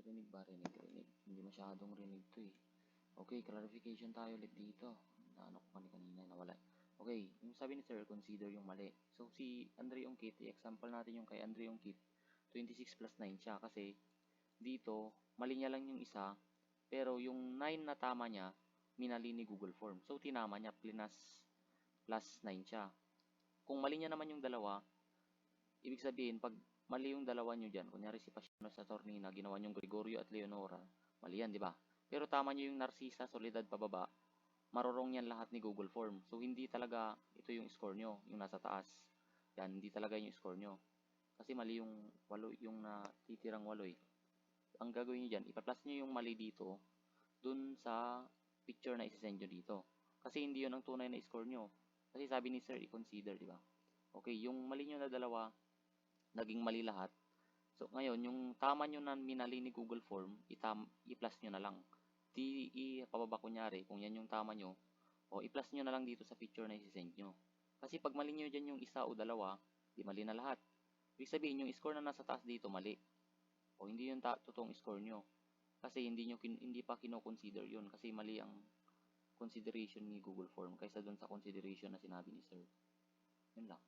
Rinig ba? Rinig. Hindi masyadong rinig to eh. Okay, clarification tayo ulit dito. Naano ko kanina, nawala. Okay, yung sabi ni Sir, consider yung mali. So, si Andre Ongkit, i-example natin yung kay Andre Ongkit, 26 plus 9 siya. Kasi, dito, mali niya lang yung isa, pero yung 9 na tama niya, minali ni Google Form. So, tinama niya, plus 9 siya. Kung mali niya naman yung dalawa, ibig sabihin, pag mali yung dalawa nyo dyan, kunyari si Pasiano sa Tornina, ginawa nyong Gregorio at Leonora, mali yan, di ba? Pero tama nyo yung Narcisa, Soledad, pababa, marurong yan lahat ni Google Form. So, hindi talaga ito yung score nyo, yung nasa taas. Yan, hindi talaga yung score nyo. Kasi mali yung walo, yung natitirang walo eh. Ang gagawin nyo dyan, ipa-plus nyo yung mali dito, dun sa picture na isisend nyo dito. Kasi hindi yun ang tunay na score nyo. Kasi sabi ni Sir, i-consider, di ba? Okay, yung mali nyo na dalawa, naging mali lahat. So, ngayon, yung tama nyo na minali ni Google Form, i-plus nyo na lang. Pababa kunyari, kung yan yung tama nyo, o i-plus nyo na lang dito sa picture na isisend nyo. Kasi pag mali nyo dyan yung isa o dalawa, di mali na lahat. Ibig sabihin, yung score na nasa taas dito, mali. O hindi yung totoong score nyo. Kasi hindi pa kino-consider yun. Kasi mali ang consideration ni Google Form kaysa dun sa consideration na sinabi ni Sir. Yun lang.